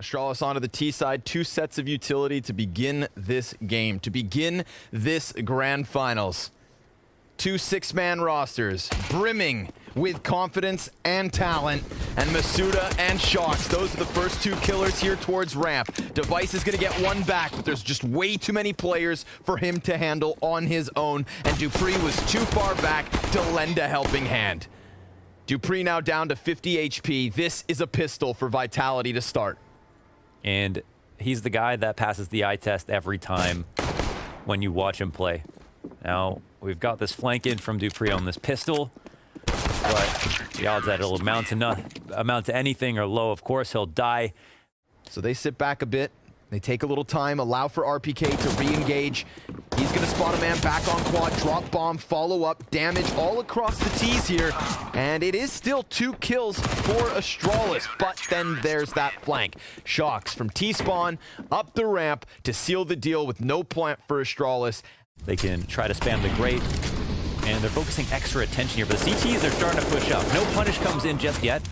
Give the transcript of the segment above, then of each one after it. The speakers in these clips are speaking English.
Astralis onto the T side, 2 sets of utility to begin this game, to begin this grand finals. 2 6-man rosters, brimming with confidence and talent, and mousesports and Shox. Those are the first 2 killers here towards ramp. Device is going to get 1 back, but there's just way too many players for him to handle on his own, and dupreeh was too far back to lend a helping hand. dupreeh now down to 50 HP. This is a pistol for Vitality to start. And he's the guy that passes the eye test every time when you watch him play. Now, we've got this flank in from dupreeh on this pistol, but the odds that it'll amount to anything are low. Of course, he'll die. So they sit back a bit. They take a little time, allow for RPK to re-engage. He's going to spot a man back on quad, drop bomb, follow up, damage all across the T's here. And it is still 2 kills for Astralis, but then there's that flank. Shox from T-spawn up the ramp to seal the deal with no plant for Astralis. They can try to spam the grate, and they're focusing extra attention here. But the CTs are starting to push up. No punish comes in just yet.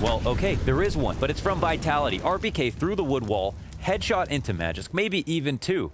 Well, okay, there is one, but it's from Vitality. RPK through the wood wall, headshot into Magisk, maybe even 2.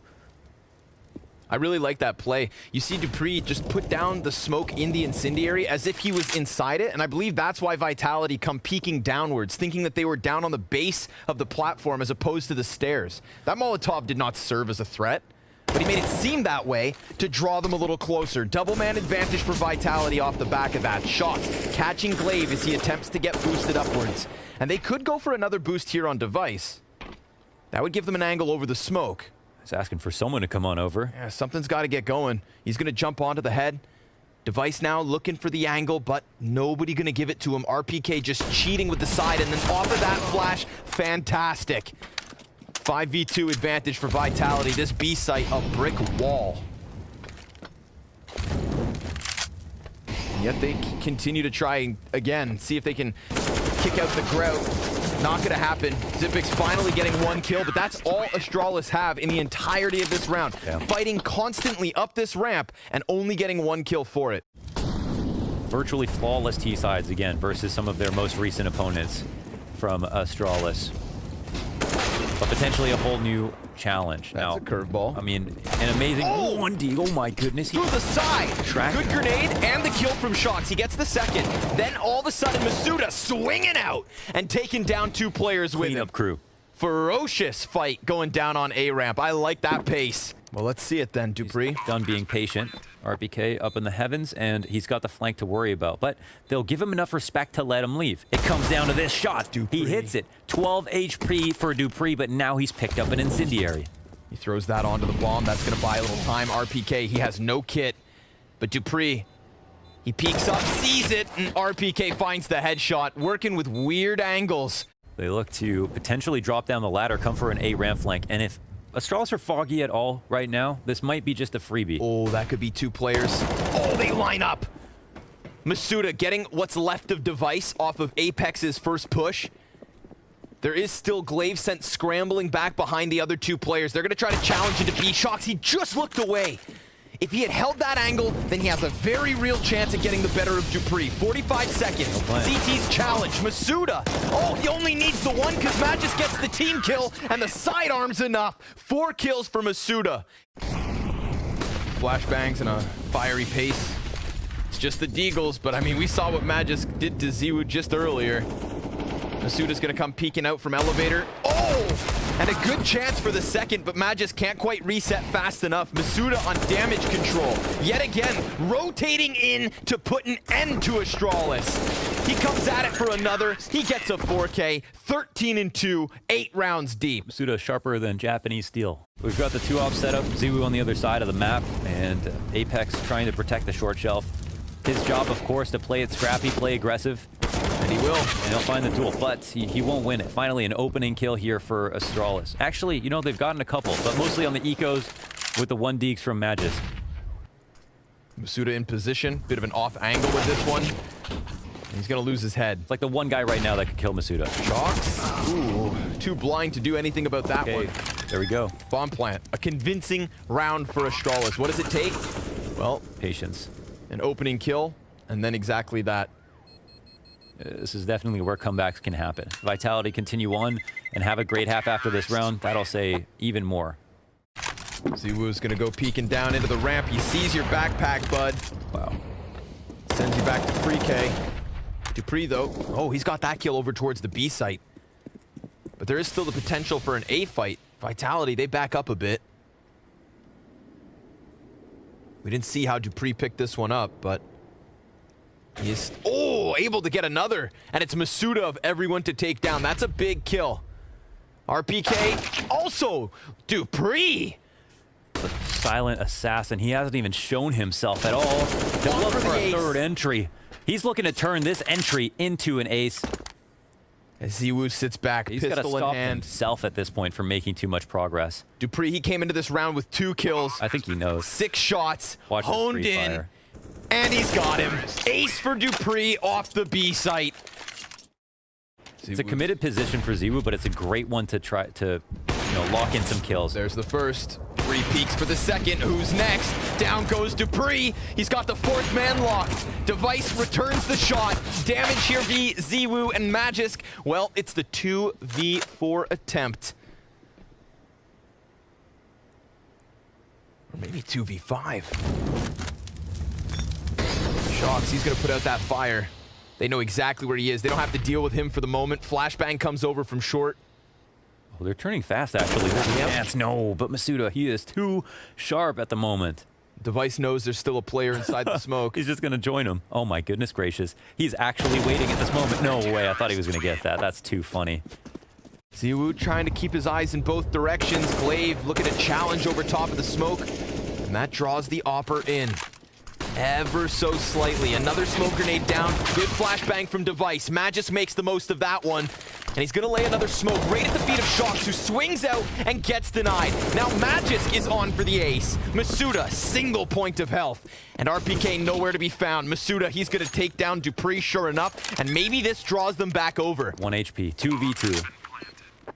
I really like that play. You see dupreeh just put down the smoke in the incendiary as if he was inside it, and I believe that's why Vitality come peeking downwards, thinking that they were down on the base of the platform as opposed to the stairs. That Molotov did not serve as a threat, but he made it seem that way to draw them a little closer. Double man advantage for Vitality off the back of that. Shox catching Glaive as he attempts to get boosted upwards. And they could go for another boost here on Device. That would give them an angle over the smoke. He's asking for someone to come on over. Yeah, something's got to get going. He's going to jump onto the head. Device now looking for the angle, but nobody going to give it to him. RPK just cheating with the side, and then off of that flash, fantastic. 5v2 advantage for Vitality. This B site, a brick wall. And yet they continue to try again, see if they can kick out the grout. Not gonna happen. Xyp9x finally getting 1 kill, but that's all Astralis have in the entirety of this round. Yeah. Fighting constantly up this ramp and only getting 1 kill for it. Virtually flawless T-sides again versus some of their most recent opponents from Astralis. But potentially a whole new challenge. That's now, a curveball. I mean, an amazing 1D. Oh my goodness. Through the side. Track. Good grenade and the kill from Shox. He gets the second. Then all of a sudden, mousesports swinging out and taking down 2 players with him. Cleanup crew. Ferocious fight going down on A ramp. I like that pace. Well, let's see it then, dupreeh. He's done being patient. RPK up in the heavens, and he's got the flank to worry about. But they'll give him enough respect to let him leave. It comes down to this shot. dupreeh. He hits it. 12 HP for dupreeh, but now he's picked up an incendiary. He throws that onto the bomb. That's going to buy a little time. RPK, he has no kit. But dupreeh, he peeks up, sees it, and RPK finds the headshot, working with weird angles. They look to potentially drop down the ladder, come for an A ramp flank, and if Astralis are foggy at all right now, this might be just a freebie. Oh, that could be 2 players. Oh, they line up. mousesports getting what's left of Device off of Apex's first push. There is still Glaive sent scrambling back behind the other 2 players. They're going to try to challenge into B. Shox, he just looked away. If he had held that angle, then he has a very real chance of getting the better of dupreeh. 45 seconds. CT's challenge. mousesports. Oh, he only needs the 1 because Magisk gets the team kill, and the sidearm's enough. 4 kills for mousesports. Flashbangs and a fiery pace. It's just the Deagles, but I mean, we saw what Magisk did to zywoo just earlier. mousesports gonna come peeking out from elevator. Oh! And a good chance for the second, but Magisk can't quite reset fast enough. mousesports on damage control. Yet again, rotating in to put an end to Astralis. He comes at it for another. He gets a 4K, 13-2, 8 rounds deep. mousesports sharper than Japanese steel. We've got the 2-op setup, zywoo on the other side of the map, and Apex trying to protect the short shelf. His job, of course, to play it scrappy, play aggressive. And he will. And he'll find the tool, but he won't win it. Finally, an opening kill here for Astralis. Actually, you know, they've gotten a couple, but mostly on the ecos with the 1 deeks from Magisk. mousesports in position. Bit of an off angle with this one. He's going to lose his head. It's like the 1 guy right now that could kill mousesports. Shox. Ooh, too blind to do anything about that one. There we go. Bomb plant. A convincing round for Astralis. What does it take? Well, Patience. an opening kill, and then exactly that. This is definitely where comebacks can happen. Vitality continue on and have a great half after this round. That'll say even more. zywoo's gonna go peeking down into the ramp. He sees your backpack, bud. Wow. Sends you back to pre-K. dupreeh, though. Oh, he's got that kill over towards the B site. But there is still the potential for an A fight. Vitality, they back up a bit. We didn't see how dupreeh picked this one up, but he is, able to get another. And it's mousesports of everyone to take down. That's a big kill. RPK, also dupreeh. Silent assassin. He hasn't even shown himself at all. To look for a third entry. He's looking to turn this entry into an ace. As zywoo sits back, He's got to pistol in stop hand. himself at this point from making too much progress. dupreeh, he came into this round with 2 kills. I think he knows. 6 shots, Watch this honed free in, fire. and he's got him. Ace for dupreeh off the B site. It's a committed position for zywoo, but it's a great one to try to, lock in some kills. There's the first. 3 peeks for the second. Who's next? Down goes dupreeh. He's got the 4th man locked. Device returns the shot. Damage here v zywoo and Magisk. Well, it's the 2v4 attempt. Or maybe 2v5. Shocks, he's gonna put out that fire. They know exactly where he is. They don't have to deal with him for the moment. Flashbang comes over from short. Well, they're turning fast, actually. There's a chance. No, but mousesports, he is too sharp at the moment. Device knows there's still a player inside the smoke. He's just going to join him. Oh, my goodness gracious. He's actually waiting at this moment. No way. I thought he was going to get that. That's too funny. zywoo trying to keep his eyes in both directions. Glaive looking to challenge over top of the smoke. And that draws the Opper in. Ever so slightly. Another smoke grenade down. Good flashbang from Device. Magisk makes the most of that one. And he's going to lay another smoke right at the feet of Shocks, who swings out and gets denied. Now Magisk is on for the ace. mousesports, single point of health. And RPK nowhere to be found. mousesports, he's going to take down dupreeh, sure enough. And maybe this draws them back over. 1 HP, 2v2.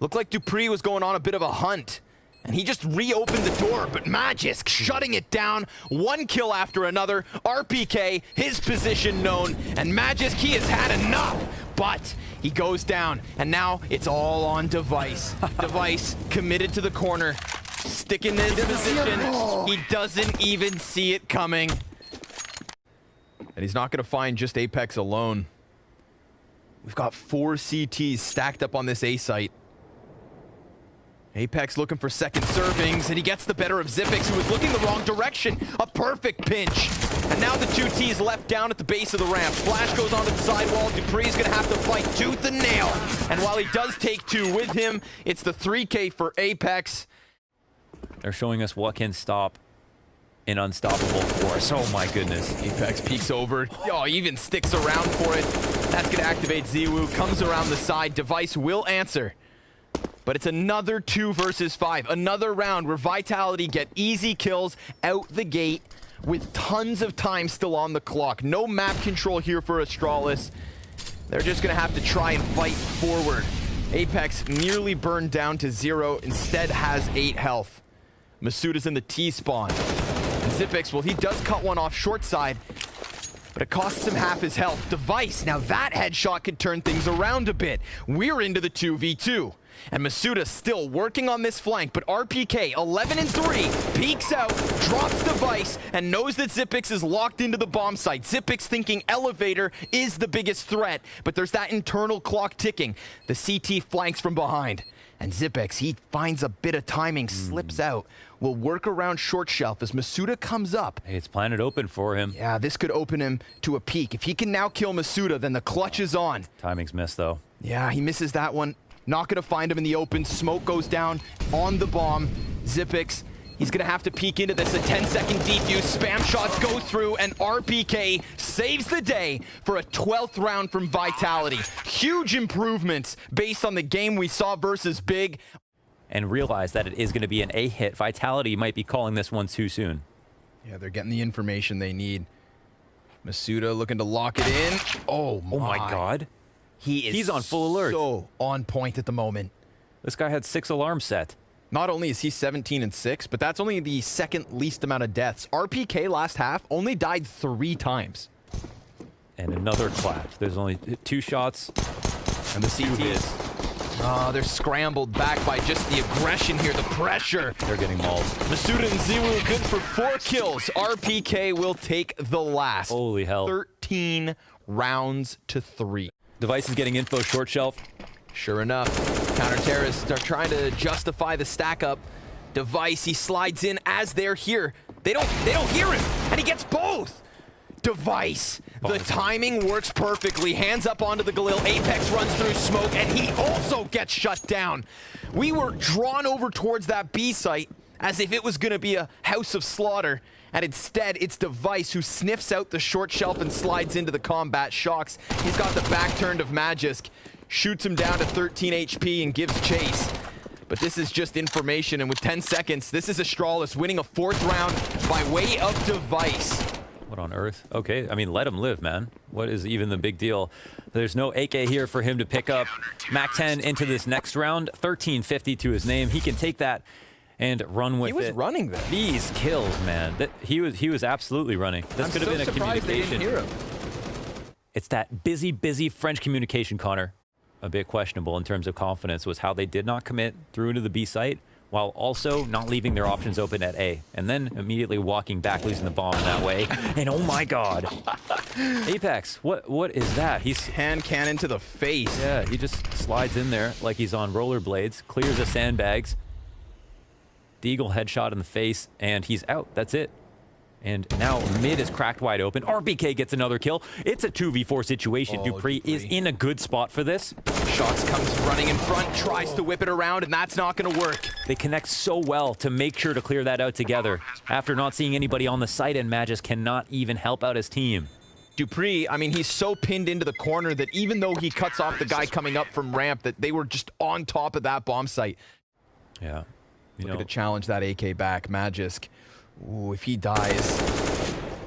Looked like dupreeh was going on a bit of a hunt. And he just reopened the door, but Magisk shutting it down. 1 kill after another. RPK, his position known. And Magisk, he has had enough. But he goes down, and now it's all on Device. Device committed to the corner. Sticking his position. He doesn't even see it coming. And he's not going to find just Apex alone. We've got 4 CTs stacked up on this A site. Apex looking for second servings, and he gets the better of Zypix, who was looking the wrong direction. A perfect pinch. And now the 2 T's left down at the base of the ramp. Flash goes onto the sidewall. dupreeh's gonna have to fight tooth and nail. And while he does take 2 with him, it's the 3K for Apex. They're showing us what can stop an unstoppable force. Oh my goodness. Apex peeks over. Oh, he even sticks around for it. That's gonna activate zywoo. Comes around the side. Device will answer. But it's another 2 versus 5. Another round where Vitality get easy kills out the gate with tons of time still on the clock. No map control here for Astralis. They're just going to have to try and fight forward. Apex nearly burned down to 0. Instead has 8 health. mousesports is in the T-spawn. And Zypix, well, he does cut one off short side, but it costs him half his health. Device, now that headshot could turn things around a bit. We're into the 2v2. And mousesports still working on this flank, but RPK, 11 and 3, peeks out, drops Device, and knows that Zypix is locked into the bomb site. Zypix thinking elevator is the biggest threat, but there's that internal clock ticking. The CT flanks from behind. And Zypix, he finds a bit of timing, slips out, will work around short shelf as mousesports comes up. Hey, it's planted open for him. Yeah, this could open him to a peak. If he can now kill mousesports, then the clutch is on. Timing's missed, though. Yeah, he misses that one. Not gonna find him in the open. Smoke goes down on the bomb. Zypix, he's gonna have to peek into this. A 10-second defuse. Spam shots go through, and RPK saves the day for a 12th round from Vitality. Huge improvements based on the game we saw versus Big. And realize that it is going to be an A hit. Vitality might be calling this one too soon. Yeah, they're getting the information they need. mousesports looking to lock it in. Oh my God. He's on full alert. So on point at the moment. This guy had 6 alarms set. Not only is he 17 and 6, but that's only the second least amount of deaths. RPK last half only died 3 times. And another clash. There's only 2 shots. And the CTs. Oh, they're scrambled back by just the aggression here, the pressure. They're getting mauled. Masuda and zywoo good for 4 kills. RPK will take the last. Holy hell. 13 rounds to 3. Device is getting info short shelf. Sure enough, counter-terrorists are trying to justify the stack up. Device, he slides in as they're here. They don't hear him, and he gets both. Device, the timing works perfectly. Hands up onto the Galil. Apex runs through smoke, and he also gets shut down. We were drawn over towards that B site as if it was going to be a house of slaughter, and instead it's Device who sniffs out the short shelf and slides into the combat. Shocks. He's got the back turned of Magisk, shoots him down to 13 HP and gives chase. But this is just information, and with 10 seconds, this is Astralis winning a 4th round by way of Device. What on earth? Okay, I mean, let him live, man. What is even the big deal? There's no AK here for him to pick up. Mac 10 into this next round. 1350 to his name. He can take that and run with it. He was running there. These kills, man. He was absolutely running. This could have been a communication. They didn't hear him. It's that busy French communication, Connor. A bit questionable in terms of confidence was how they did not commit through into the B site, while also not leaving their options open at A, and then immediately walking back, losing the bomb that way. And oh my god. Apex, what is that? He's hand cannon to the face. Yeah, he just slides in there like he's on rollerblades, clears the sandbags. Deagle headshot in the face, and he's out. That's it. And now mid is cracked wide open. RBK gets another kill. It's a 2v4 situation. Dupree is in a good spot for this. Shocks comes running in front, tries to whip it around, and that's not going to work. They connect so well to make sure to clear that out together. After not seeing anybody on the site, and Magisk cannot even help out his team. Dupree, I mean, he's so pinned into the corner that even though he cuts off the guy coming up from ramp, that they were just on top of that bomb site. Yeah. Looking to challenge that AK back. Magisk. Ooh, if he dies,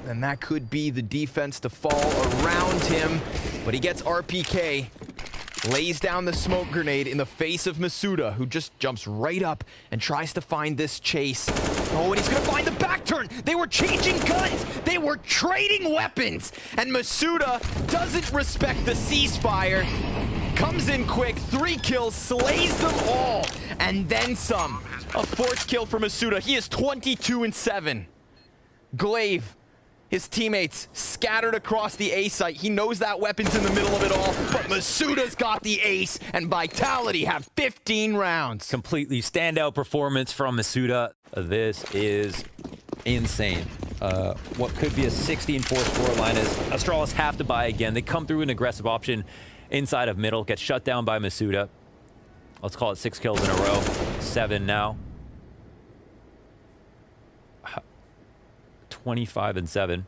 then that could be the defense to fall around him. But he gets RPK, lays down the smoke grenade in the face of Masuda, who just jumps right up and tries to find this chase. Oh, and he's going to find the back turn. They were changing guns. They were trading weapons. And Masuda doesn't respect the ceasefire. Comes in quick, 3 kills, slays them all, and then some. A 4th kill for Masuda. He is 22-7. Glaive, his teammates scattered across the A site. He knows that weapon's in the middle of it all, but Masuda's got the ace, and Vitality have 15 rounds. Completely standout performance from Masuda. This is insane. What could be a 16-4 scoreline is Astralis have to buy again. They come through an aggressive option inside of middle, gets shut down by Masuda. Let's call it 6 kills in a row. 7 now. 25-7.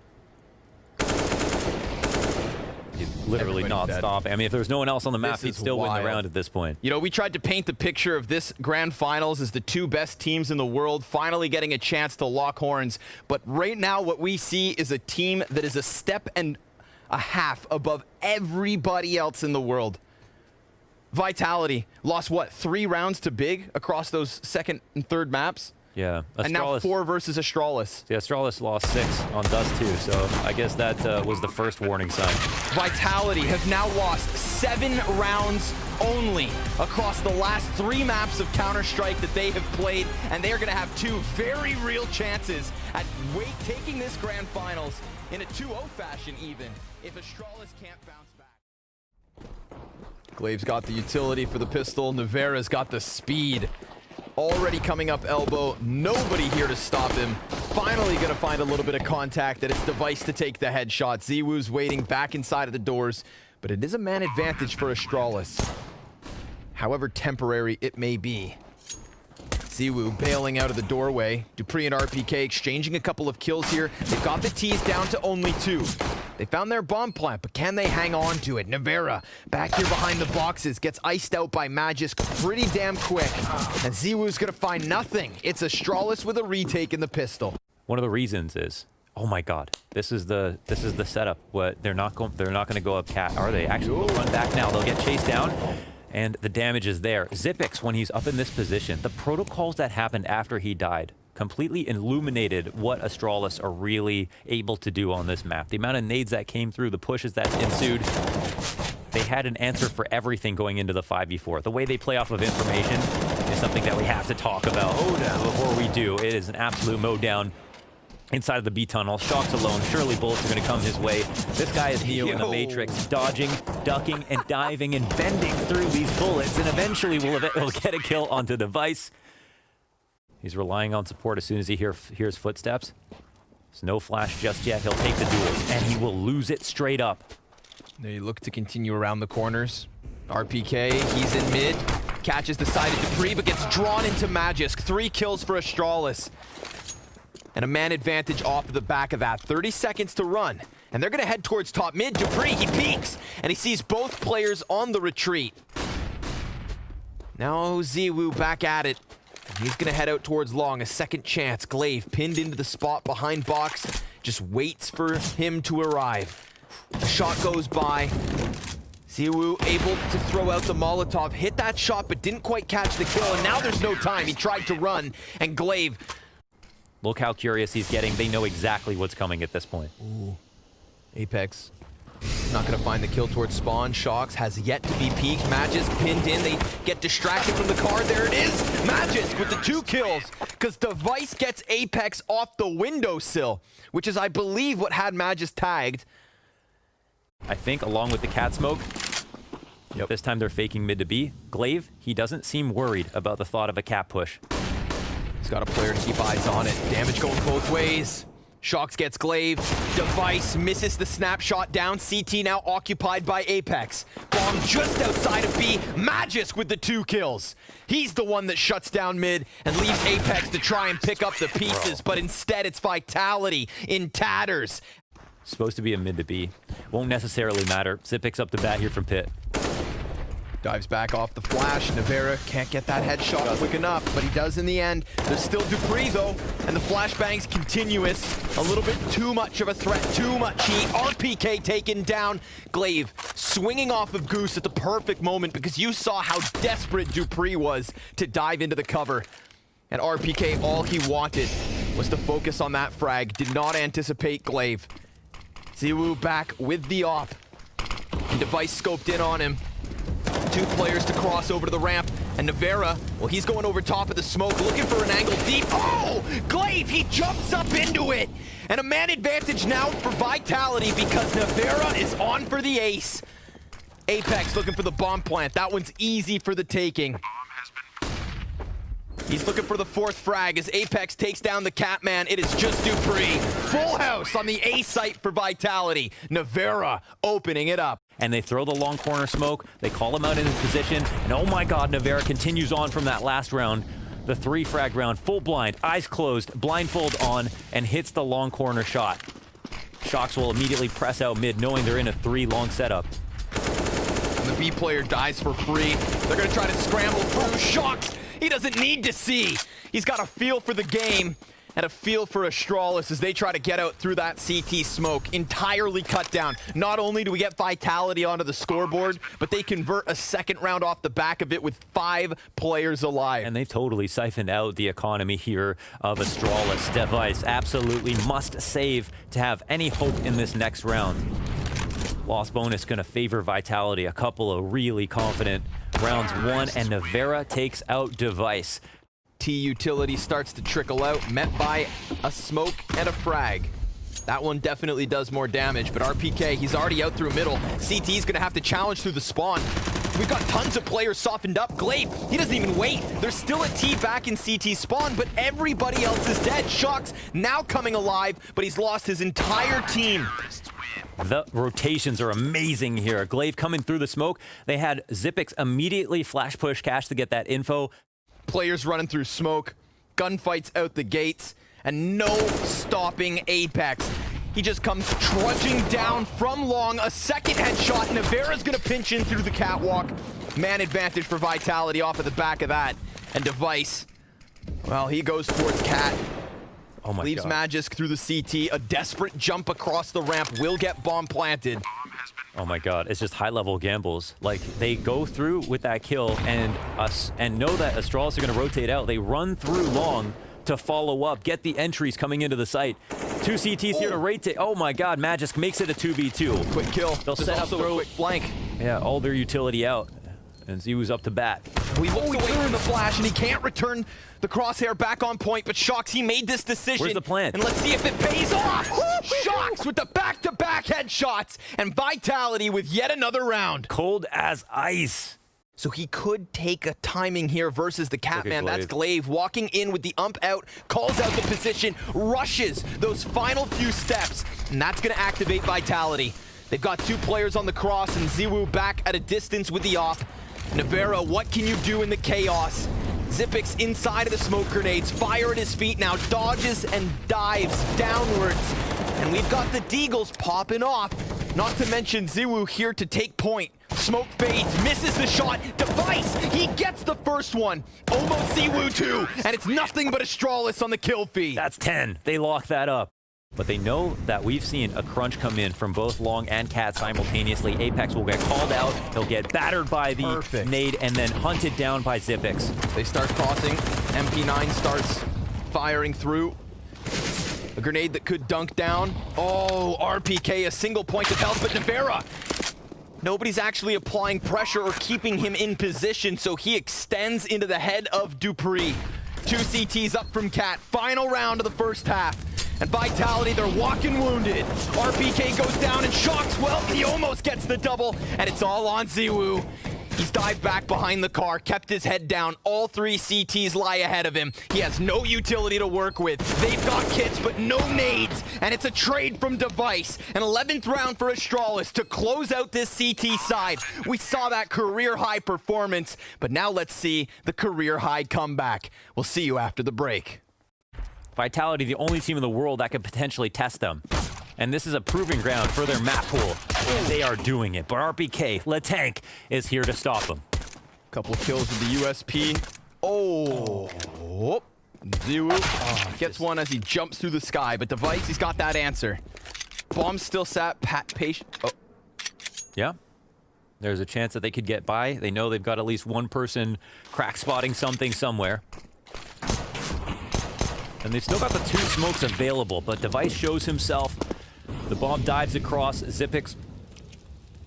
He's literally not stopping. I mean, if there was no one else on the map, he'd still win the round at this point. You know, we tried to paint the picture of this grand finals as the 2 best teams in the world finally getting a chance to lock horns. But right now, what we see is a team that is a step and a half above everybody else in the world. Vitality lost, what, 3 rounds to Big across those 2nd and 3rd maps? Yeah. Astralis, and now 4 versus Astralis. Yeah, Astralis lost 6 on Dust too, so I guess that was the first warning sign. Vitality have now lost 7 rounds only across the last 3 maps of Counter-Strike that they have played, and they are going to have 2 very real chances at taking this grand finals in a 2-0 fashion even, if Astralis can't bounce back. Glaive's got the utility for the pistol. Navera's got the speed. Already coming up elbow. Nobody here to stop him. Finally going to find a little bit of contact at its Device to take the headshot. zywoo's waiting back inside of the doors, but it is a man advantage for Astralis. However temporary it may be. zywoo bailing out of the doorway. Dupree and RPK exchanging a couple of kills here. They've got the T's down to only 2. They found their bomb plant, but can they hang on to it? Navera, back here behind the boxes, gets iced out by Magisk pretty damn quick. And zywoo's gonna find nothing. It's Astralis with a retake in the pistol. One of the reasons is, oh my god, this is the setup. What they're not going to go up cat, are they? Actually, we'll run back now. They'll get chased down. And the damage is there. Zipix, when he's up in this position, the protocols that happened after he died completely illuminated what Astralis are really able to do on this map. The amount of nades that came through, the pushes that ensued, they had an answer for everything going into the 5v4. The way they play off of information is something that we have to talk about before we do. It is an absolute mow down inside of the B tunnel. Shock's alone. Surely bullets are going to come his way. This guy is Neo in the Matrix, dodging, ducking, and diving and bending through these bullets, and eventually will get a kill onto device. He's relying on support as soon as he hears footsteps. There's no flash just yet. He'll take the duel, and he will lose it straight up. They look to continue around the corners. RPK, he's in mid, catches the side of Dupree, but gets drawn into Magisk. 3 kills for Astralis. And a man advantage off of the back of that. 30 seconds to run. And they're going to head towards top mid. Dupree, he peeks, and he sees both players on the retreat. Now zywoo back at it. He's going to head out towards long. A second chance. Glaive pinned into the spot behind box. Just waits for him to arrive. A shot goes by. zywoo able to throw out the Molotov. Hit that shot, but didn't quite catch the kill. And now there's no time. He tried to run. And Glaive... Look how curious he's getting. They know exactly what's coming at this point. Ooh. Apex. He's not going to find the kill towards spawn. Shocks has yet to be peaked. Magisk pinned in. They get distracted from the car. There it is. Magisk with the 2 kills. Because Device gets Apex off the windowsill, which is, I believe, what had Magisk tagged. I think along with the cat smoke, this time they're faking mid to B. Glaive, he doesn't seem worried about the thought of a cat push. He's got a player to keep eyes on it. Damage going both ways. Shocks gets Glaive. Device misses the snapshot down. CT now occupied by Apex. Bomb just outside of B. Magisk with the 2 kills. He's the one that shuts down mid and leaves Apex to try and pick up the pieces, but instead it's Vitality in tatters. Supposed to be a mid to B. Won't necessarily matter. Zip picks up the bat here from Pit. Dives back off the flash. Navera can't get that headshot quick enough, but he does in the end. There's still Dupree, though, and the flashbang's continuous. A little bit too much of a threat, too much heat. RPK taken down. Glaive swinging off of Goose at the perfect moment because you saw how desperate Dupree was to dive into the cover. And RPK, all he wanted was to focus on that frag. Did not anticipate Glaive. zywoo back with the op. And Device scoped in on him. 2 players to cross over to the ramp, and Navera, well, he's going over top of the smoke, looking for an angle deep. Oh! Glaive, he jumps up into it! And a man advantage now for Vitality because Navera is on for the ace. Apex looking for the bomb plant. That one's easy for the taking. He's looking for the 4th frag as Apex takes down the Catman. It is just Dupree. Full house on the A site for Vitality. Navera opening it up. And they throw the long corner smoke. They call him out in his position. And oh my god, Navera continues on from that last round. The 3 frag round, full blind, eyes closed, blindfold on, and hits the long corner shot. Shocks will immediately press out mid, knowing they're in a 3 long setup. And the B player dies for free. They're going to try to scramble through. Shocks, he doesn't need to see. He's got a feel for the game and a feel for Astralis as they try to get out through that CT smoke. Entirely cut down. Not only do we get Vitality onto the scoreboard, but they convert a 2nd round off the back of it with 5 players alive. And they've totally siphoned out the economy here of Astralis. Device absolutely must save to have any hope in this next round. Loss bonus going to favor Vitality. A couple of really confident rounds won, and Navera takes out Device. T utility starts to trickle out, met by a smoke and a frag. That one definitely does more damage, but RPK, he's already out through middle. CT's gonna have to challenge through the spawn. We've got tons of players softened up. Glaive, he doesn't even wait. There's still a T back in CT spawn, but everybody else is dead. Shocks now coming alive, but he's lost his entire team. The rotations are amazing here. Glaive coming through the smoke. They had Zipix immediately flash push cash to get that info. Players running through smoke, gunfights out the gates, and no stopping Apex. He just comes trudging down from long. A 2nd headshot. Navera's gonna pinch in through the catwalk. Man advantage for Vitality off of the back of that. And Device, well, he goes towards Cat. Oh my Leaves god. Magisk through the CT. A desperate jump across the ramp will get bomb planted. Oh my god, it's just high-level gambles. Like, they go through with that kill and know that Astralis are going to rotate out. They run through long to follow up, get the entries coming into the site. 2 CTs here to rate it. Oh my god, Magisk makes it a 2v2. Quick kill. They'll set up, throw, a quick flank. Yeah, all their utility out. And ZywOo's up to bat. He looks away from the flash, and he can't return the crosshair back on point, but Shox, he made this decision. Where's the plan? And let's see if it pays off! Shox with the back-to-back headshots, and Vitality with yet another round. Cold as ice. So he could take a timing here versus the Catman. That's Glaive walking in with the ump out, calls out the position, rushes those final few steps, and that's going to activate Vitality. They've got 2 players on the cross, and ZywOo back at a distance with the off. Navera, what can you do in the chaos? Xyp9x inside of the smoke grenades, fire at his feet now, dodges and dives downwards. And we've got the Deagles popping off, not to mention ZywOo here to take point. Smoke fades, misses the shot, Device, he gets the first one. Almost ZywOo too, and it's nothing but Astralis on the kill feed. That's 10, they lock that up. But they know that we've seen a crunch come in from both Long and Cat simultaneously. Apex will get called out. He'll get battered by the nade and then hunted down by Xyp9x. They start crossing. MP9 starts firing through. A grenade that could dunk down. Oh, RPK, a single point of health, but Navera. Nobody's actually applying pressure or keeping him in position, so he extends into the head of Dupree. 2 CTs up from Cat. Final round of the first half. And Vitality, they're walking wounded. RPK goes down and Shox, well, he almost gets the double, and it's all on ZywOo. He's dived back behind the car, kept his head down. All 3 CTs lie ahead of him. He has no utility to work with. They've got kits, but no nades. And it's a trade from Device. An 11th round for Astralis to close out this CT side. We saw that career-high performance, but now let's see the career-high comeback. We'll see you after the break. Vitality, the only team in the world that could potentially test them. And this is a proving ground for their map pool. And they are doing it. But RPK, Letank, is here to stop them. Couple kills with the USP. Oh. ZywOo gets one as he jumps through the sky. But Device, he's got that answer. Bomb still sat patient. Oh. Yeah. There's a chance that they could get by. They know they've got at least one person crack spotting something somewhere. And they've still got the 2 smokes available, but Device shows himself. The bomb dives across. Xyp9x,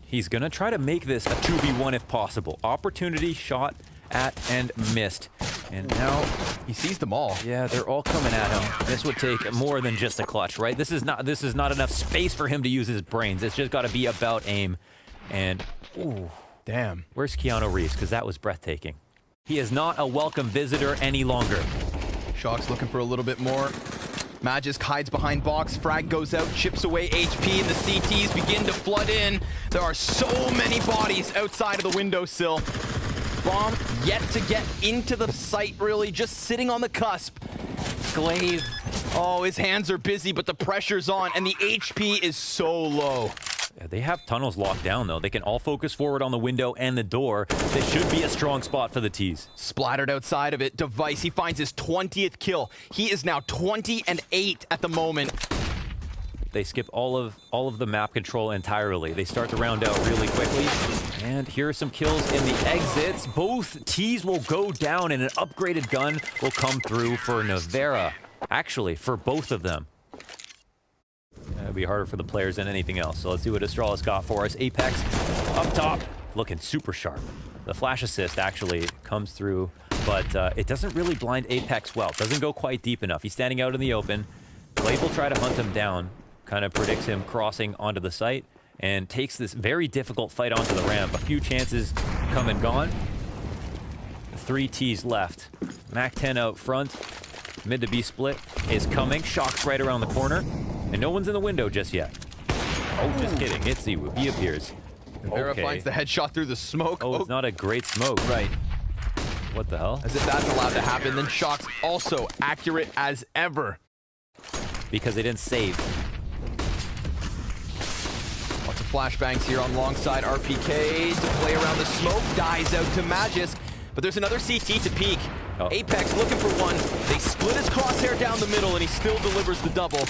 he's going to try to make this a 2v1 if possible. Opportunity, shot at, and missed. And now he sees them all. Yeah, they're all coming at him. This would take more than just a clutch, right? This is not enough space for him to use his brains. It's just got to be about aim. And, ooh. Damn. Where's Keanu Reeves? Because that was breathtaking. He is not a welcome visitor any longer. Shox looking for a little bit more. Magisk hides behind box. Frag goes out, chips away HP, and the CTs begin to flood in. There are so many bodies outside of the windowsill. Bomb yet to get into the site, really, just sitting on the cusp. Glaive. Oh, his hands are busy, but the pressure's on, and the HP is so low. Yeah, they have tunnels locked down, though. They can all focus forward on the window and the door. This should be a strong spot for the T's. Splattered outside of it. Device, he finds his 20th kill. He is now 20-8 at the moment. They skip all of the map control entirely. They start the round out really quickly. And here are some kills in the exits. Both T's will go down, and an upgraded gun will come through for Navera. Actually, for both of them. It'll be harder for the players than anything else. So let's see what Astralis got for us. Apex up top, looking super sharp. The flash assist actually comes through, but it doesn't really blind Apex well. Doesn't go quite deep enough. He's standing out in the open. Blade will try to hunt him down. Kind of predicts him crossing onto the site and takes this very difficult fight onto the ramp. A few chances come and gone. 3 T's left. Mac-10 out front. Mid to B split is coming. Shox right around the corner. And no one's in the window just yet. Oh, just kidding. It's ZywOo. He appears. Navera finds the headshot through the smoke. Oh, it's not a great smoke. Right. What the hell? As if that's allowed to happen. Then Shox also accurate as ever. Because they didn't save. Lots of flashbangs here on long side. RPK to play around the smoke. Dies out to Magisk. But there's another CT to peek. Oh. Apex looking for one. They split his crosshair down the middle, and he still delivers the double.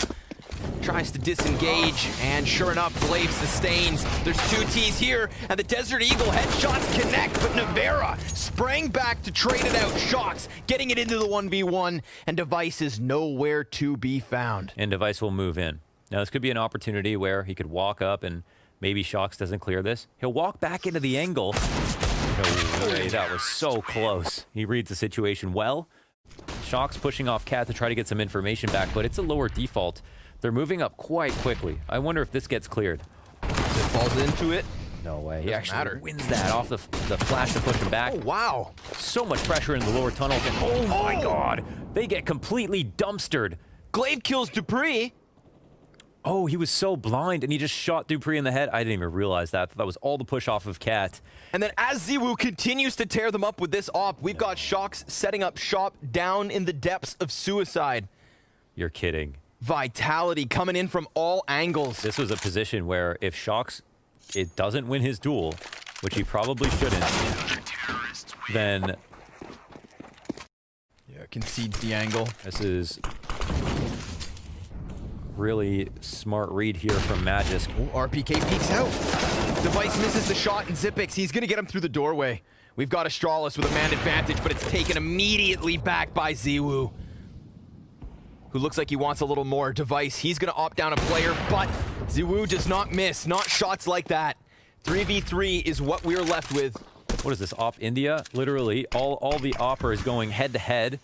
tries to disengage, and sure enough, Glaive sustains. There's two T's here, and the Desert Eagle headshots connect, but Navera sprang back to trade it out. Shocks getting it into the 1v1, and Device is nowhere to be found. And Device will move in. Now, this could be an opportunity where he could walk up and maybe Shocks doesn't clear this. He'll walk back into the angle. No way, that was so close. He reads the situation well. Shocks pushing off Cat to try to get some information back, but it's a lower default. They're moving up quite quickly. I wonder if this gets cleared. It falls into it. No way. He Doesn't actually matter. wins that off the flash to push him back. Oh, wow. So much pressure in the lower tunnel. And oh my god. They get completely dumpstered. Glaive kills Dupree. Oh, he was so blind, and he just shot Dupree in the head. I didn't even realize that. That was all the push off of Cat. And then as zywoo continues to tear them up with this op, we've got Shocks setting up shop down in the depths of Suicide. You're kidding. Vitality coming in from all angles. This was a position where if Shocks it doesn't win his duel, which he probably shouldn't, then yeah, concedes the angle. This is really smart read here from Magisk. Oh, RPK peeks out. Device misses the shot, and Zipix, he's gonna get him through the doorway. We've got Astralis with a man advantage, but it's taken immediately back by zywoo, who looks like he wants a little more. Device, he's gonna opt down a player, but zywoo does not miss. Not shots like that. 3v3 is what we're left with. What is this, Op India? Literally, all the oppers going head-to-head.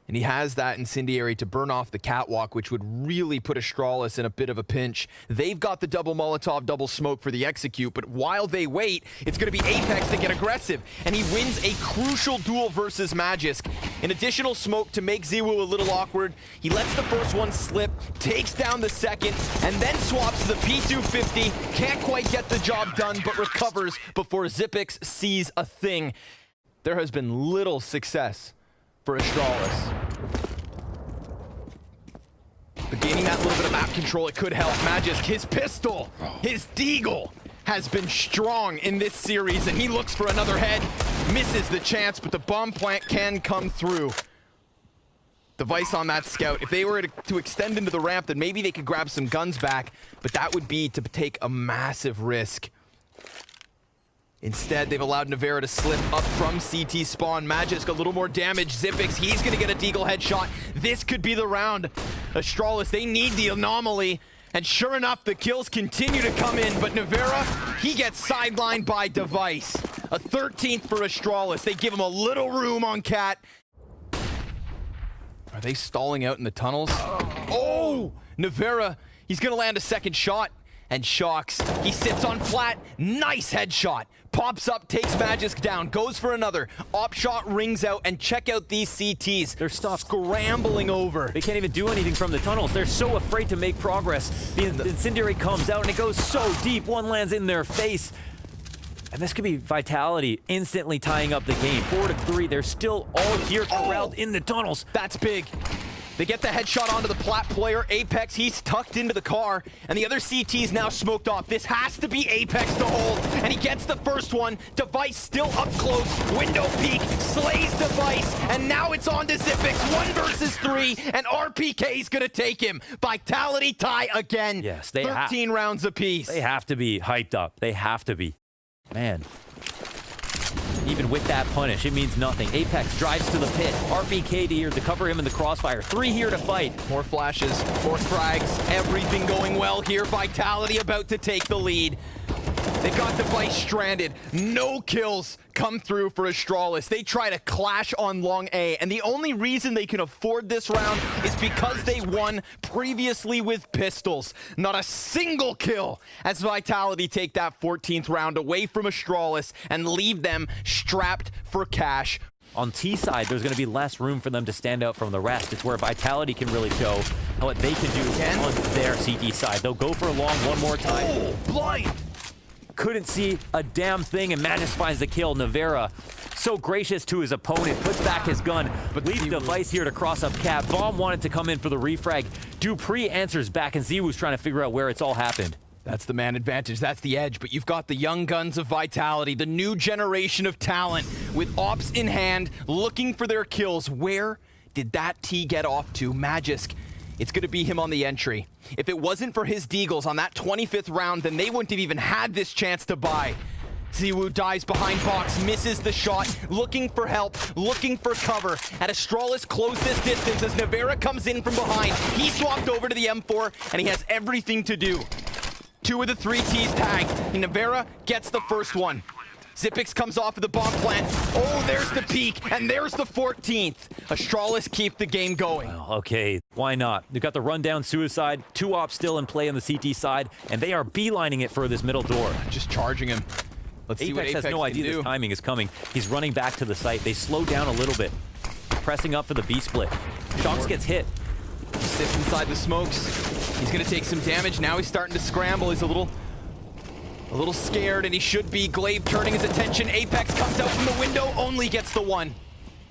And he has that incendiary to burn off the catwalk, which would really put Astralis in a bit of a pinch. They've got the double Molotov, double smoke for the execute, but while they wait, it's going to be Apex to get aggressive, and he wins a crucial duel versus Magisk. An additional smoke to make zywoo a little awkward. He lets the first one slip, takes down the second, and then swaps to the P250. Can't quite get the job done, but recovers before Zipix sees a thing. There has been little success for Astralis. But gaining that little bit of map control, it could help. Magisk, his pistol, his deagle has been strong in this series, and he looks for another head. Misses the chance, but the bomb plant can come through. Device on that scout. If they were to extend into the ramp, then maybe they could grab some guns back, but that would be to take a massive risk. Instead, they've allowed Navera to slip up from CT spawn. Magisk, a little more damage. Zipix, he's gonna get a deagle headshot. This could be the round. Astralis, they need the anomaly. And sure enough, the kills continue to come in, but Navera, he gets sidelined by Device. A 13th for Astralis. They give him a little room on Cat. Are they stalling out in the tunnels? Oh! Navera, he's gonna land a second shot. And Shocks, he sits on flat. Nice headshot. Pops up, takes Magisk down, goes for another. Op shot rings out, and check out these CTs. They're scrambling over. They can't even do anything from the tunnels. They're so afraid to make progress. The incendiary comes out, and it goes so deep. One lands in their face. And this could be Vitality instantly tying up the game. 4-3. They're still all here corralled in the tunnels. That's big. They get the headshot onto the plat player. Apex, he's tucked into the car, and the other CT's now smoked off. This has to be Apex to hold, and he gets the first one. Device still up close. Window peek, slays Device, and now it's on to Zipix. 1 versus 3, and RPK's gonna take him. Vitality tie again. Yes, they 13 rounds apiece. They have to be hyped up. They have to be. Man. Even with that punish, it means nothing. Apex drives to the pit. RPK here to cover him in the crossfire. 3 here to fight. More flashes, more frags, everything going well here. Vitality about to take the lead. They got Device stranded. No kills come through for Astralis. They try to clash on long A, and the only reason they can afford this round is because they won previously with pistols. Not a single kill as Vitality take that 14th round away from Astralis and leave them strapped for cash. On T side, there's going to be less room for them to stand out from the rest. It's where Vitality can really show what they can do on their CT side. They'll go for a long one more time. Oh, blind! Couldn't see a damn thing, and Magisk finds the kill. Navera, so gracious to his opponent, puts back his gun, but leaves Device here to cross up Cat. Bomb wanted to come in for the refrag. Dupree answers back, and zywoo's trying to figure out where it's all happened. That's the man advantage, that's the edge, but you've got the young guns of Vitality, the new generation of talent, with ops in hand, looking for their kills. Where did that T get off to? Magisk, it's going to be him on the entry. If it wasn't for his deagles on that 25th round, then they wouldn't have even had this chance to buy. zywoo dives behind box, misses the shot, looking for help, looking for cover. And Astralis close this distance as nykytilan comes in from behind. He swapped over to the M4, and he has everything to do. 2 of the 3 T's tagged. And nykytilan gets the first one. Zypix comes off of the bomb plant. Oh, there's the peak, and there's the 14th. Astralis keep the game going. Well, okay, why not? They've got the rundown suicide, 2 ops still in play on the CT side, and they are beelining it for this middle door. Just charging him. Let's see what Apex has no idea this timing is coming. He's running back to the site. They slow down a little bit, pressing up for the B split. Shox gets hit. Sits inside the smokes. He's gonna take some damage. Now he's starting to scramble. He's a little scared, and he should be. Glaive turning his attention. Apex comes out from the window, only gets the one.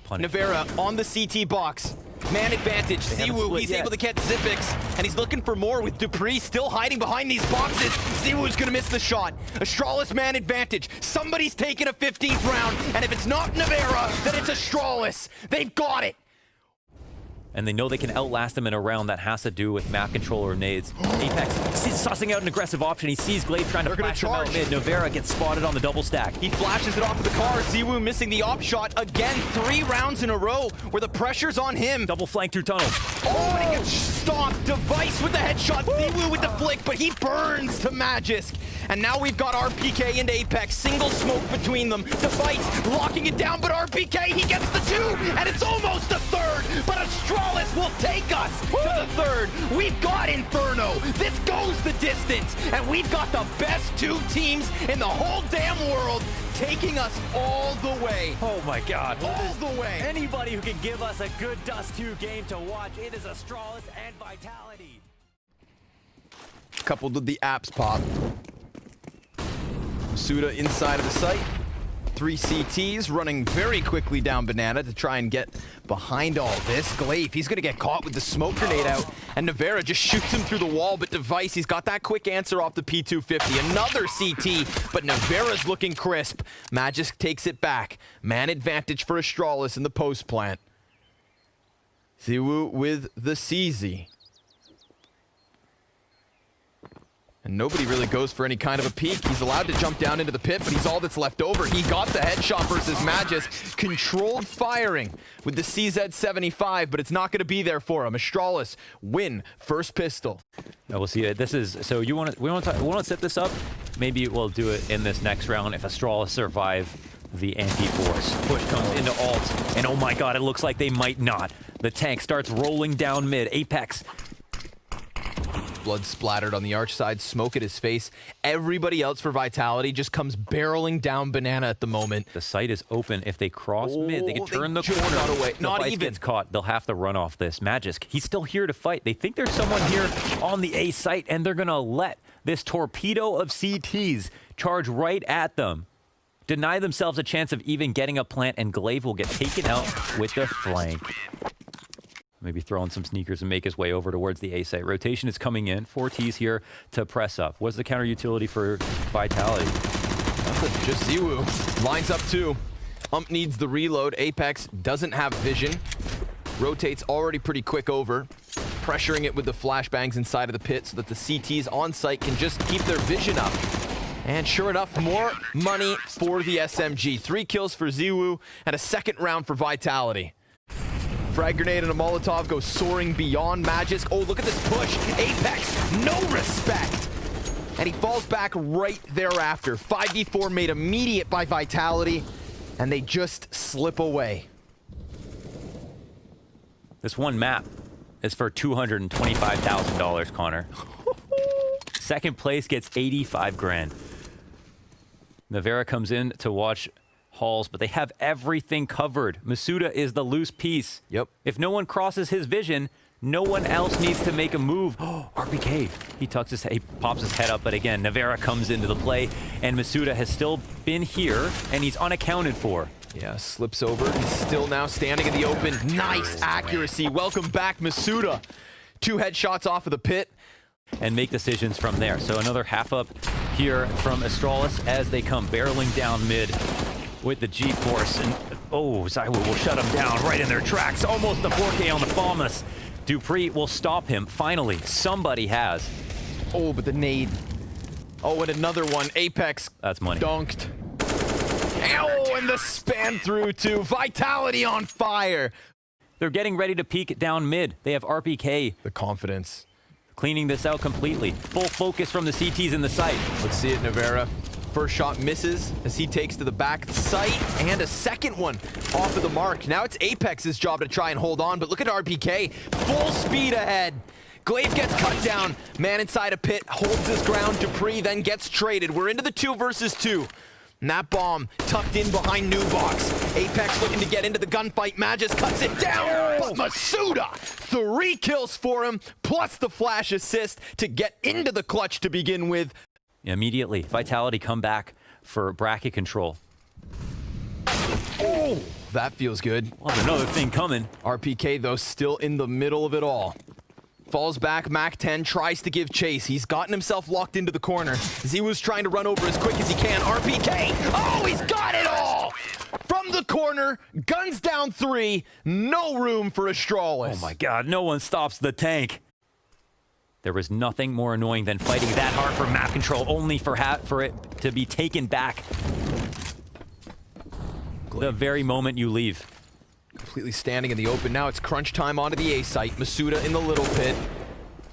nykytilan on the CT box. Man advantage. zywoo, he's able to get Zypix, and he's looking for more with Dupree still hiding behind these boxes. zywoo's gonna miss the shot. Astralis man advantage. Somebody's taking a 15th round, and if it's not nykytilan, then it's Astralis. They've got it. And they know they can outlast him in a round that has to do with map control or nades. Apex sussing out an aggressive option. He sees Glaive trying to flash him out mid. nykytilan gets spotted on the double stack. He flashes it off of the car. zywoo missing the op shot again. 3 rounds in a row where the pressure's on him. Double flank through tunnels. Oh, and he gets stopped. Device with the headshot. zywoo with the flick, but he burns to Magisk. And now we've got RPK and Apex. Single smoke between them. Device locking it down, but RPK, he gets the 2, and it's almost a 3rd. But Astralis will take us to the 3rd. We've got Inferno. This goes the distance. And we've got the best 2 teams in the whole damn world taking us all the way. Oh my God. All the way. Anybody who can give us a good Dust 2 game to watch, it is Astralis and Vitality. Coupled with the apps pop. Suda inside of the site. 3 CTs running very quickly down Banana to try and get behind all this. Glaive, he's going to get caught with the smoke grenade out. And nykytilan just shoots him through the wall, but Device, he's got that quick answer off the P250. Another CT, but nykytilan's looking crisp. Magisk takes it back. Man advantage for Astralis in the post plant. zywoo with the CZ. And nobody really goes for any kind of a peek. He's allowed to jump down into the pit, but he's all that's left over. He got the headshot versus Magisk. Controlled firing with the CZ75, but it's not going to be there for him. Astralis win first pistol. Now we'll see. This is so we want to set this up. Maybe we'll do it in this next round if Astralis survive the anti-force. Push comes into alt, and oh my God, it looks like they might not. The tank starts rolling down mid. Apex. Blood splattered on the arch side, smoke at his face. Everybody else for Vitality just comes barreling down Banana at the moment. The site is open. If they cross mid, they can turn the corner. Got away. Not even. Gets caught. They'll have to run off this. Magisk, he's still here to fight. They think there's someone here on the A site, and they're going to let this torpedo of CTs charge right at them. Deny themselves a chance of even getting a plant, and Glaive will get taken out with the flank. Maybe throw in some sneakers and make his way over towards the A site. Rotation is coming in. 4 Ts here to press up. What's the counter utility for Vitality? Just zywoo. Lines up 2. Needs the reload. Apex doesn't have vision. Rotates already pretty quick over. Pressuring it with the flashbangs inside of the pit so that the CTs on site can just keep their vision up. And sure enough, more money for the SMG. 3 kills for zywoo and a 2nd round for Vitality. Frag grenade and a Molotov go soaring beyond Magisk. Oh, look at this push. Apex, no respect. And he falls back right thereafter. 5v4 made immediate by Vitality, and they just slip away. This one map is for $225,000, Connor. 2nd place gets 85 grand. nykytilan comes in to watch Halls, but they have everything covered. Masuda is the loose piece. Yep. If no one crosses his vision, no one else needs to make a move. RPK. He tucks his head, he pops his head up, but again, nykytilan comes into the play, and Masuda has still been here, and he's unaccounted for. Yeah, slips over. He's still now standing in the open. Nice accuracy. Welcome back, Masuda. 2 headshots off of the pit. And make decisions from there. So another half up here from Astralis as they come barreling down mid with the G-Force. And oh, zywoo will shut them down right in their tracks. Almost the 4K on the Falmus. Dupree will stop him. Finally, somebody has. Oh, but the nade. Oh, and another one. Apex. That's money. Dunked. Oh, and the span through too. Vitality on fire. They're getting ready to peek down mid. They have RPK. The confidence. Cleaning this out completely. Full focus from the CTs in the site. Let's see it, Navera. First shot misses as he takes to the back site, and a second one off of the mark. Now it's Apex's job to try and hold on, but look at RPK. Full speed ahead. Glaive gets cut down. Man inside a pit holds his ground. Dupree then gets traded. We're into the 2 versus 2. And that bomb tucked in behind New Box. Apex looking to get into the gunfight. Magis cuts it down, but Masuda, 3 kills for him, plus the flash assist to get into the clutch to begin with. Immediately, Vitality come back for bracket control. Oh, that feels good. Well, there's another thing coming. RPK, though, still in the middle of it all. Falls back, Mac 10 tries to give chase. He's gotten himself locked into the corner. Zywoo's trying to run over as quick as he can. RPK, oh, he's got it all! From the corner, guns down 3, no room for Astralis. Oh my god, no one stops the tank. There was nothing more annoying than fighting that hard for map control, only for it to be taken back the very moment you leave. Completely standing in the open. Now it's crunch time onto the A site. Masuda in the little pit.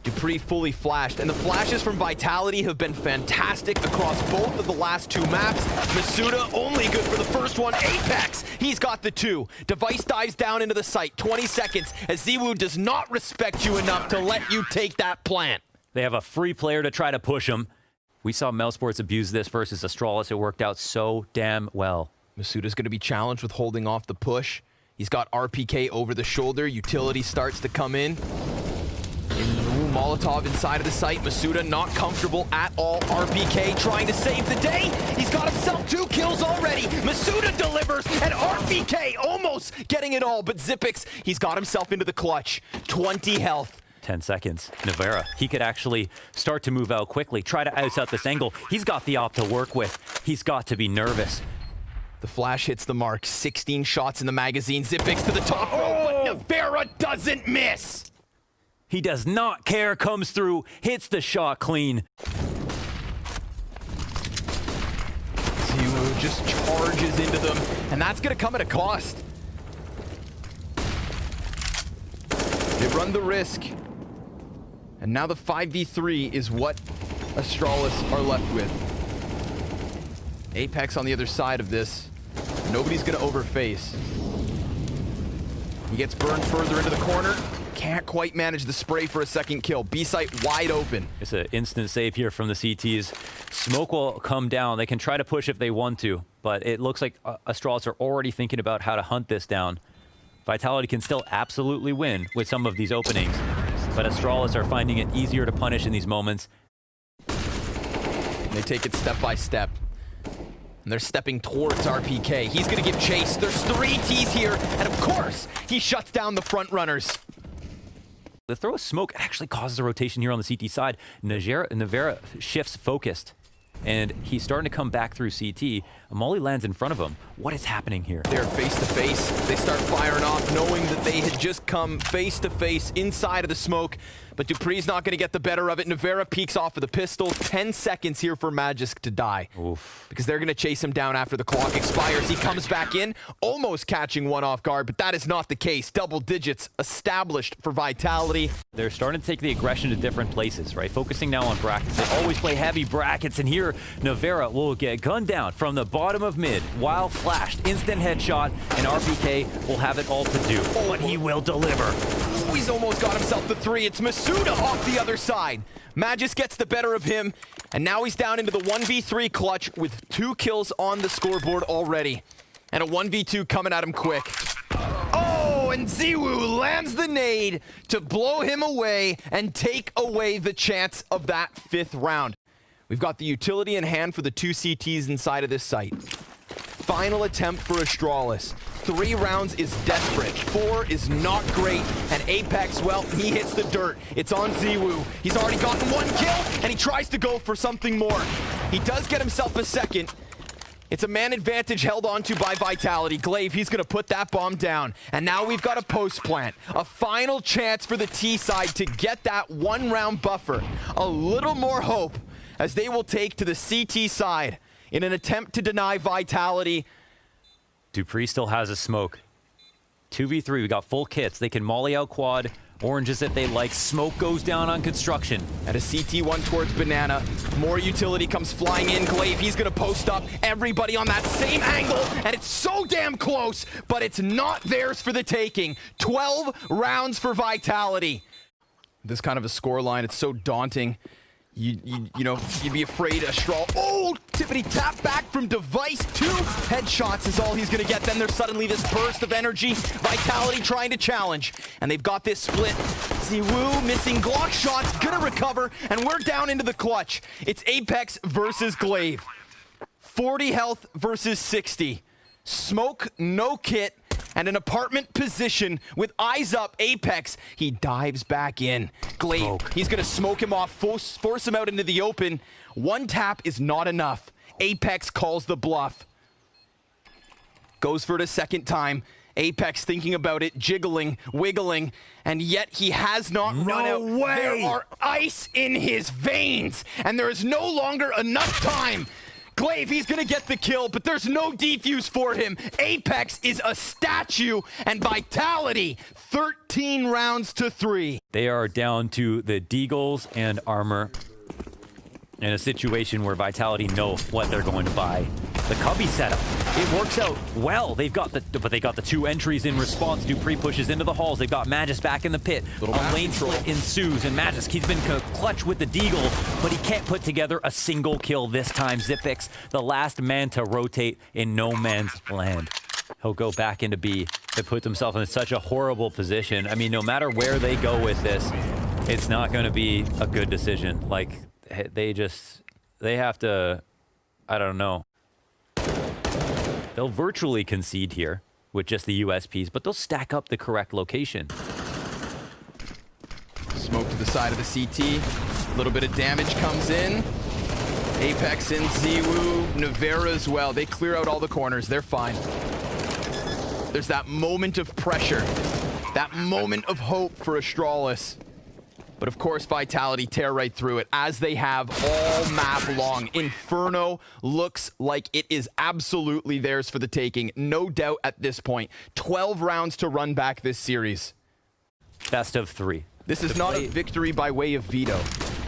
Dupree fully flashed, and the flashes from Vitality have been fantastic across both of the last 2 maps. Masuda only good for the first one. Apex, he's got the 2. Device dives down into the site. 20 seconds as Zywoo does not respect you enough to let you take that plant. They have a free player to try to push him. We saw mousesports abuse this versus Astralis. It worked out so damn well. Masuda's going to be challenged with holding off the push. He's got RPK over the shoulder. Utility starts to come in. Molotov inside of the site. Masuda not comfortable at all. RPK trying to save the day. He's got himself 2 kills already. Masuda delivers, and RPK almost getting it all. But Zipix, he's got himself into the clutch. 20 health. 10 seconds. Navera, he could actually start to move out quickly, try to ice out this angle. He's got the op to work with. He's got to be nervous. The flash hits the mark. 16 shots in the magazine. Zipix to the top row, but Navera doesn't miss. He does not care, comes through, hits the shot clean. Zywoo just charges into them, and that's going to come at a cost. They run the risk. And now the 5v3 is what Astralis are left with. Apex on the other side of this. Nobody's going to overface. He gets burned further into the corner. Can't quite manage the spray for a second kill. B-site wide open. It's an instant save here from the CTs. Smoke will come down. They can try to push if they want to, but it looks like Astralis are already thinking about how to hunt this down. Vitality can still absolutely win with some of these openings, but Astralis are finding it easier to punish in these moments. They take it step by step. And they're stepping towards RPK. He's going to give chase. There's 3 Ts here, and of course, he shuts down the front runners. The throw of smoke actually causes a rotation here on the CT side. Navera shifts focused, and he's starting to come back through CT. A molly lands in front of him. What is happening here? They're face to face. They start firing off, knowing that they had just come face to face inside of the smoke. But Dupree's not going to get the better of it. Navera peeks off of the pistol. 10 seconds here for Magisk to die. Oof. Because they're going to chase him down after the clock expires. He comes back in, almost catching one off guard, but that is not the case. Double digits established for Vitality. They're starting to take the aggression to different places, right? Focusing now on brackets. They always play heavy brackets, and here Navera will get gunned down from the bottom of mid while flashed. Instant headshot, and RPK will have it all to do, but he will deliver. Ooh, he's almost got himself the 3. It's Masuda off the other side. Magis gets the better of him, and now he's down into the 1v3 clutch with 2 kills on the scoreboard already. And a 1v2 coming at him quick. Oh, and Zywoo lands the nade to blow him away and take away the chance of that 5th round. We've got the utility in hand for the 2 CTs inside of this site. Final attempt for Astralis. 3 rounds is desperate. 4 is not great. And Apex, well, he hits the dirt. It's on Zywoo. He's already gotten 1 kill, and he tries to go for something more. He does get himself a second. It's a man advantage held onto by Vitality. Glaive, he's going to put that bomb down. And now we've got a post plant. A final chance for the T side to get that 1 round buffer. A little more hope as they will take to the CT side in an attempt to deny Vitality. dupreeh still has a smoke. 2v3, we got full kits. They can molly out quad. Oranges if they like. Smoke goes down on construction. At a CT1 towards Banana. More utility comes flying in. Glaive, he's going to post up everybody on that same angle. And it's so damn close, but it's not theirs for the taking. 12 rounds for Vitality. This kind of a score line, it's so daunting. You know, you'd be afraid Astralis. Oh, tippity tap back from Device. 2 headshots is all he's gonna get. Then there's suddenly this burst of energy. Vitality trying to challenge. And they've got this split. zywoo missing Glock shots, gonna recover. And we're down into the clutch. It's Apex versus Glaive. 40 health versus 60. Smoke, no kit. And an apartment position with eyes up. Apex, he dives back in. Glaive, he's gonna smoke him off, force him out into the open. 1 tap is not enough. Apex calls the bluff. Goes for it a second time. Apex thinking about it, jiggling, wiggling, and yet he has not run out. No way! There are ice in his veins, and there is no longer enough time. Glaive, he's gonna get the kill, but there's no defuse for him. Apex is a statue, and Vitality, 13 rounds to 3. They are down to the deagles and armor in a situation where Vitality know what they're going to buy. The Cubby setup, it works out well. They got the 2 entries in response. dupreeh pushes into the halls. They've got Magis back in the pit. A lane split ensues, and Magis, he's been clutch with the deagle, but he can't put together a single kill this time. Xyp9x, the last man to rotate in no man's land. He'll go back into B. They put themselves in such a horrible position. I mean, no matter where they go with this, it's not going to be a good decision. Like, they have to, I don't know. They'll virtually concede here with just the USPs, but they'll stack up the correct location. Smoke to the side of the CT. A little bit of damage comes in. Apex and zywoo, Navera as well. They clear out all the corners. They're fine. There's that moment of pressure. That moment of hope for Astralis. But of course, Vitality tear right through it, as they have all map long. Inferno looks like it is absolutely theirs for the taking. No doubt at this point. 12 rounds to run back this series. Best of 3. This is not a victory by way of veto.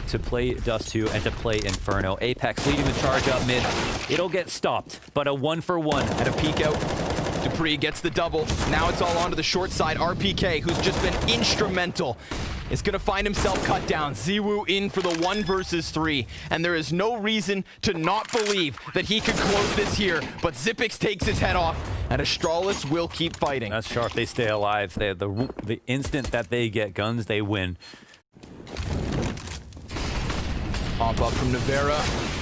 To play Dust 2 and to play Inferno. Apex leading the charge up mid. It'll get stopped, but a 1-for-1. At a peek out, dupreeh gets the double. Now it's all onto the short side. RPK, who's just been instrumental, is going to find himself cut down. zywoo in for the 1 versus 3. And there is no reason to not believe that he could close this here. But Xyp9x takes his head off, and Astralis will keep fighting. That's sharp. They stay alive. They, the instant that they get guns, they win. Pop up from Navera.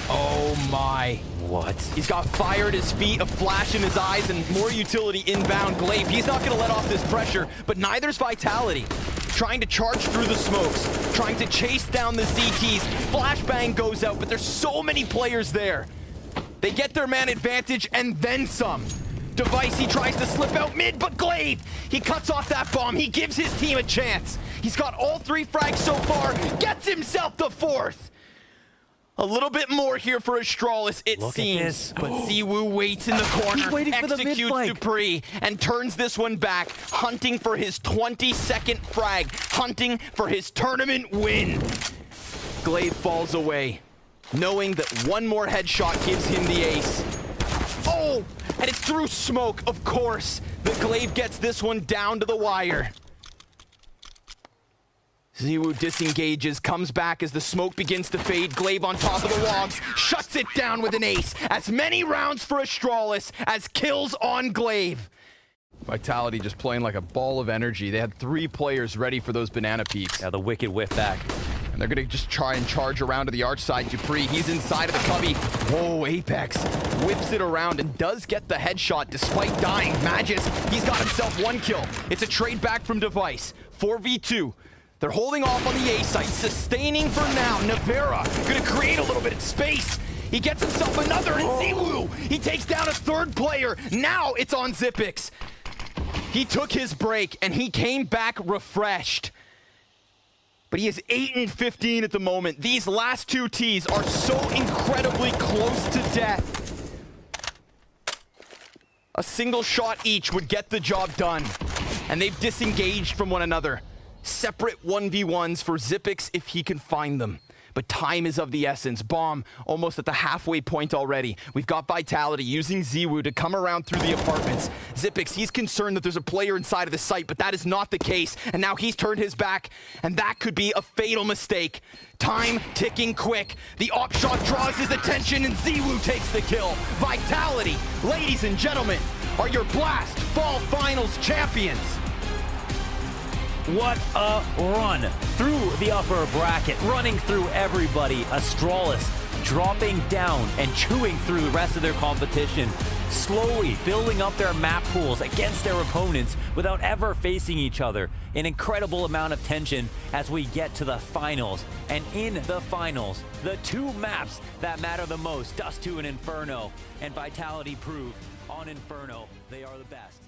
Oh my. What? He's got fire at his feet, a flash in his eyes, and more utility inbound. Glaive, he's not going to let off this pressure, but neither's Vitality. Trying to charge through the smokes, trying to chase down the CTs. Flashbang goes out, but there's so many players there. They get their man advantage and then some. Device, he tries to slip out mid, but Glaive, he cuts off that bomb. He gives his team a chance. He's got all 3 frags so far, gets himself the 4th. A little bit more here for Astralis, it seems. But zywoo waits in the corner, executes dupreeh, and turns this one back, hunting for his 22nd frag, hunting for his tournament win. Glaive falls away, knowing that 1 more headshot gives him the ace. Oh, and it's through smoke, of course. The Glaive gets this one down to the wire. zywoo disengages, comes back as the smoke begins to fade. Glaive on top of the logs, shuts it down with an ace. As many rounds for Astralis as kills on Glaive. Vitality just playing like a ball of energy. They had 3 players ready for those banana peaks. Yeah, the wicked whip back. And they're gonna just try and charge around to the arch side. dupreeh, he's inside of the cubby. Whoa, Apex whips it around and does get the headshot despite dying. Magis, he's got himself 1 kill. It's a trade back from Device. 4v2. They're holding off on the A site, sustaining for now. Navera gonna create a little bit of space. He gets himself another, and zywoo! He takes down a third player. Now it's on Zypix. He took his break, and he came back refreshed. But he is 8-15 at the moment. These last two Ts are so incredibly close to death. A single shot each would get the job done. And they've disengaged from one another. Separate 1v1s for Zypix if he can find them. But time is of the essence. Bomb almost at the halfway point already. We've got Vitality using zywoo to come around through the apartments. Zypix, he's concerned that there's a player inside of the site, but that is not the case. And now he's turned his back, and that could be a fatal mistake. Time ticking quick. The op shot draws his attention, and zywoo takes the kill. Vitality, ladies and gentlemen, are your Blast Fall Finals champions. What a run through the upper bracket, running through everybody. Astralis dropping down and chewing through the rest of their competition, slowly building up their map pools against their opponents without ever facing each other. An incredible amount of tension as we get to the finals. And in the finals, the two maps that matter the most, Dust 2 and Inferno, and Vitality prove on Inferno they are the best.